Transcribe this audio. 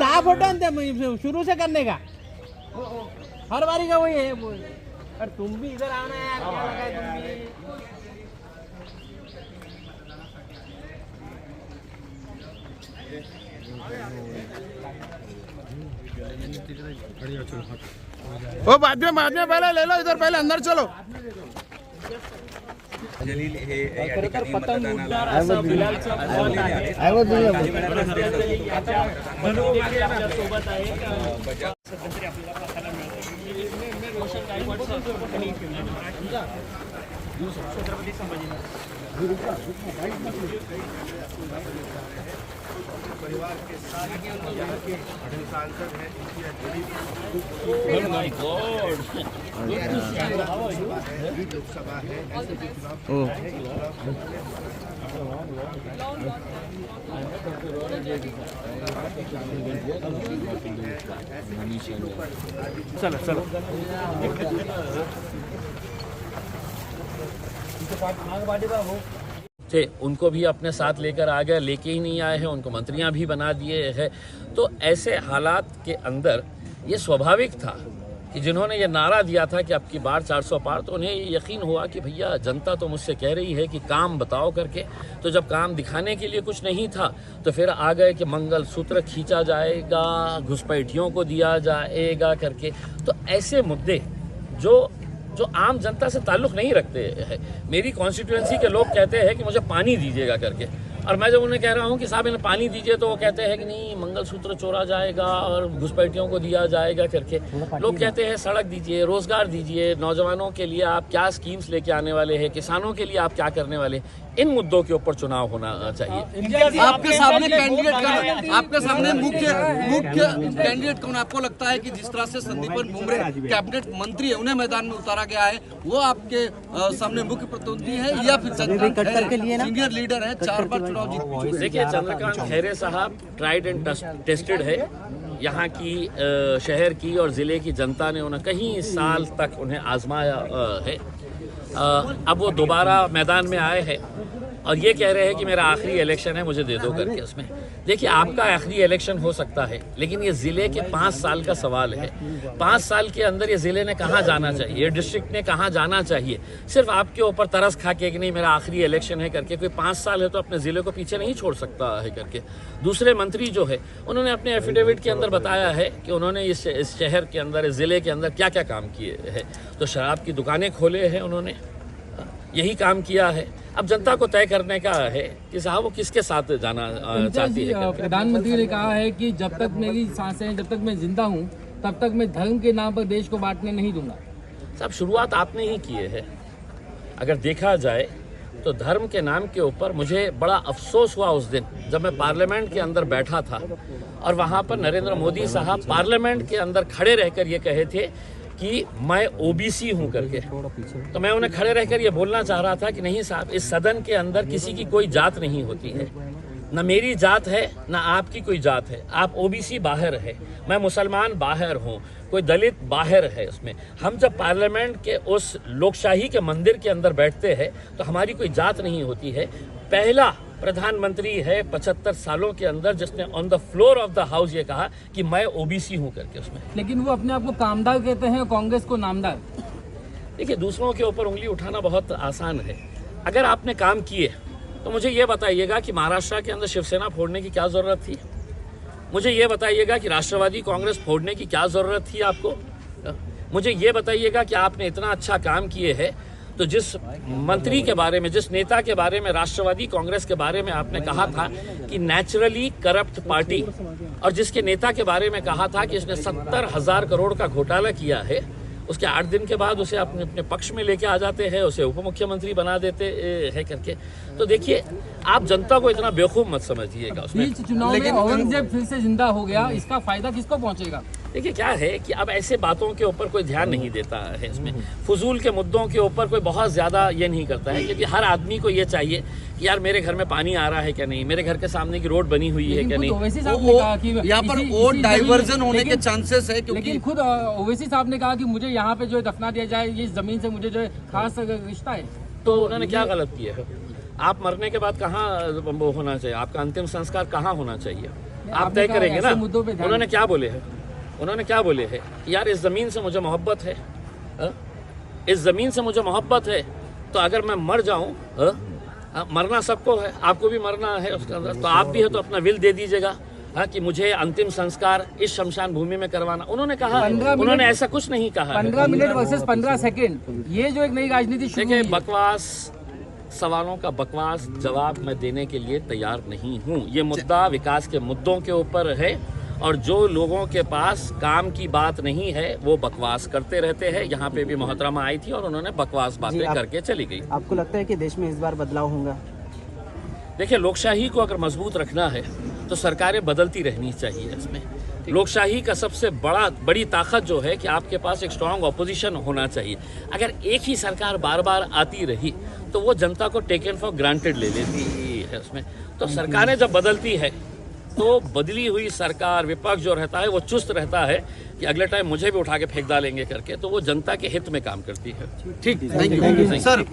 दहा फोटो आणते शुरू से करने का, हर बारी का वही है। और तुम भी इधर आना यार, क्या लगा है तुम भी। जलील हे या ठिकाणी पतंग मतदानाला उडणार असं बिलालचं मत आहे। सोबत आहे सध्या आपल्याला पाहायला मिळतं रोशन गायकवाड छत्रपती परिवार के साथ यहाँ के सांसद हैं, लोकसभा है, ऐसे भी चुनाव चलो चलो थे उनको भी अपने साथ लेकर आ गए, लेके ही नहीं आए हैं, उनको मंत्रियां भी बना दिए हैं। तो ऐसे हालात के अंदर ये स्वाभाविक था कि जिन्होंने ये नारा दिया था कि अब की बार 400 पार, तो उन्हें ये यकीन हुआ कि भैया जनता तो मुझसे कह रही है कि काम बताओ करके। तो जब काम दिखाने के लिए कुछ नहीं था तो फिर आ गए कि मंगलसूत्र खींचा जाएगा, घुसपैठियों को दिया जाएगा करके। तो ऐसे मुद्दे जो आम जनता से ताल्लुक़ नहीं रखते हैं। मेरी कॉन्स्टिट्यूएंसी के लोग कहते हैं कि मुझे पानी दीजिएगा करके, और मैं जब उन्हें कह रहा हूँ कि साहब इन्हें पानी दीजिए तो वो कहते हैं कि नहीं मंगलसूत्र चोरा जाएगा और घुसपैठियों को दिया जाएगा करके। लोग कहते हैं सड़क दीजिए, रोजगार दीजिए, नौजवानों के लिए आप क्या स्कीम्स लेके आने वाले हैं, किसानों के लिए आप क्या करने वाले हैं। इन मुद्दों के ऊपर चुनाव होना चाहिए। आपके सामने कैंडिडेट कौन, आपके सामने मुख्य कैंडिडेट कौन आपको लगता है कि जिस तरह से संदीपन बुमरे कैबिनेट मंत्री है, उन्हें मैदान में उतारा गया है, वो आपके सामने मुख्य प्रतिद्वंदी है या फिर सीनियर लीडर है, 4 बार चुनाव जीत? देखिए, चंद्रकांत खैरे साहब ट्राइड एंड टेस्टेड है। यहाँ की शहर की और ज़िले की जनता ने उन्हें कई साल तक उन्हें आजमाया है। अब वो दोबारा मैदान में आए हैं और ये कह रहे हैं कि मेरा आखिरी इलेक्शन है, मुझे दे दो करके। उसमें देखिए, आपका आखिरी इलेक्शन हो सकता है, लेकिन ये ज़िले के 5 साल का सवाल है। 5 साल के अंदर ये ज़िले ने कहाँ जाना चाहिए, ये डिस्ट्रिक्ट ने कहाँ जाना चाहिए। सिर्फ आपके ऊपर तरस खा के कि नहीं मेरा आखिरी इलेक्शन है करके कोई 5 साल है तो अपने ज़िले को पीछे नहीं छोड़ सकता है करके। दूसरे मंत्री जो है उन्होंने अपने एफिडेविट के अंदर बताया है कि उन्होंने इस शहर के अंदर, इस ज़िले के अंदर क्या क्या काम किए हैं। तो शराब की दुकानें खोले हैं उन्होंने, यही काम किया है। अब जनता को तय करने का है कि साहब वो किसके साथ जाना चाहती है। प्रधानमंत्री ने कहा है कि जब तक मेरी सांसें, जब तक मैं जिंदा हूं, तब तक मैं धर्म के नाम पर देश को बांटने नहीं दूंगा। साहब, शुरुआत आपने ही की है। अगर देखा जाए तो धर्म के नाम के ऊपर मुझे बड़ा अफसोस हुआ उस दिन जब मैं पार्लियामेंट के अंदर बैठा था और वहाँ पर नरेंद्र मोदी साहब पार्लियामेंट के अंदर खड़े रहकर ये कहे थे कि मैं ओबीसी हूं करके। तो मैं उन्हें खड़े रहकर ये बोलना चाह रहा था कि नहीं साहब, इस सदन के अंदर किसी की कोई जात नहीं होती है, न मेरी जात है न आपकी कोई जात है। आप ओबीसी बाहर है, मैं मुसलमान बाहर हूँ, कोई दलित बाहर है। उसमें हम जब पार्लियामेंट के उस लोकशाही के मंदिर के अंदर बैठते हैं तो हमारी कोई जात नहीं होती है। पहला प्रधानमंत्री है 75 सालों के अंदर जिसने on the floor of the house ये कहा कि मैं ओबीसी हूं करके उसमें। लेकिन वो अपने आप को कामदार कहते हैं, कांग्रेस को नामदार। देखिए, दूसरों के ऊपर उंगली उठाना बहुत आसान है। अगर आपने काम किए तो मुझे ये बताइएगा कि महाराष्ट्र के अंदर शिवसेना फोड़ने की क्या ज़रूरत थी। मुझे ये बताइएगा कि राष्ट्रवादी कांग्रेस फोड़ने की क्या ज़रूरत थी आपको। मुझे ये बताइएगा कि आपने इतना अच्छा काम किए है तो जिस मंत्री के बारे में, जिस नेता के बारे में राष्ट्रवादी कांग्रेस के बारे में आपने कहा था कि नेचुरली करप्ट पार्टी, और जिसके नेता के बारे में कहा था कि इसने 70,000 करोड़ का घोटाला किया है, उसके 8 दिन के बाद उसे अपने पक्ष में लेके आ जाते हैं, उसे उप मुख्यमंत्री बना देते हैं करके। तो देखिए, आप जनता को इतना बेवकूफ़ मत समझिएगा। उसमें चुनाव में औरंगजेब फिर से जिंदा हो गया, इसका फायदा किसको पहुंचेगा? देखिए, क्या है कि अब ऐसे बातों के ऊपर कोई ध्यान नहीं देता है। इसमें फजूल के मुद्दों के ऊपर कोई बहुत ज़्यादा ये नहीं करता है, क्योंकि हर आदमी को ये चाहिए कि यार मेरे घर में पानी आ रहा है क्या नहीं, मेरे घर के सामने की रोड बनी हुई है क्या नहीं। यहाँ पर वोट डाइवर्जन होने के चांसेस है, लेकिन खुद ओवैसी साहब ने कहा कि मुझे यहाँ पे जो है दफना दिया जाए, ये जमीन से मुझे जो है खास रिश्ता है। तो उन्होंने क्या गलत किया है? आप मरने के बाद कहाँ वो होना चाहिए, आपका अंतिम संस्कार कहाँ होना चाहिए? आप आपने तय कहा करेंगे ऐसे ना। मुद्दों पे ध्यान- उन्होंने क्या बोले हैं? उन्होंने क्या बोले हैं कि यार इस ज़मीन से मुझे मोहब्बत है, इस ज़मीन से मुझे मोहब्बत है, तो अगर मैं मर जाऊं, मरना सबको है, आपको भी मरना है उसके अंदर, तो आप भी है तो अपना विल दे दीजिएगा कि मुझे अंतिम संस्कार इस शमशान भूमि में करवाना। उन्होंने कहा, 15 मिनट- उन्होंने ऐसा कुछ नहीं कहा। 15 मिनट वर्सेस 15 सेकंड, ये जो एक नई राजनीति शुरू देखिए, हुई है। बकवास सवालों का बकवास जवाब मैं देने के लिए तैयार नहीं हूँ। ये मुद्दा विकास के मुद्दों के ऊपर है और जो लोगों के पास काम की बात नहीं है वो बकवास करते रहते हैं। यहाँ पे भी मोहतरमा आई थी और उन्होंने बकवास बातें करके चली गई। आपको लगता है कि देश में इस बार बदलाव होगा? देखिए, लोकशाही को अगर मजबूत रखना है तो सरकारें बदलती रहनी चाहिए। इसमें लोकशाही का सबसे बड़ी ताकत जो है कि आपके पास एक स्ट्रांग ऑपोजिशन होना चाहिए। अगर एक ही सरकार बार बार आती रही तो वो जनता को टेकन फॉर ग्रांटेड ले लेती है उसमें। तो सरकारें जब बदलती है तो बदली हुई सरकार, विपक्ष जो रहता है वो चुस्त रहता है कि अगले टाइम मुझे भी उठा के फेंक डालेंगे करके, तो वो जनता के हित में काम करती है। ठीक, थैंक यू सर।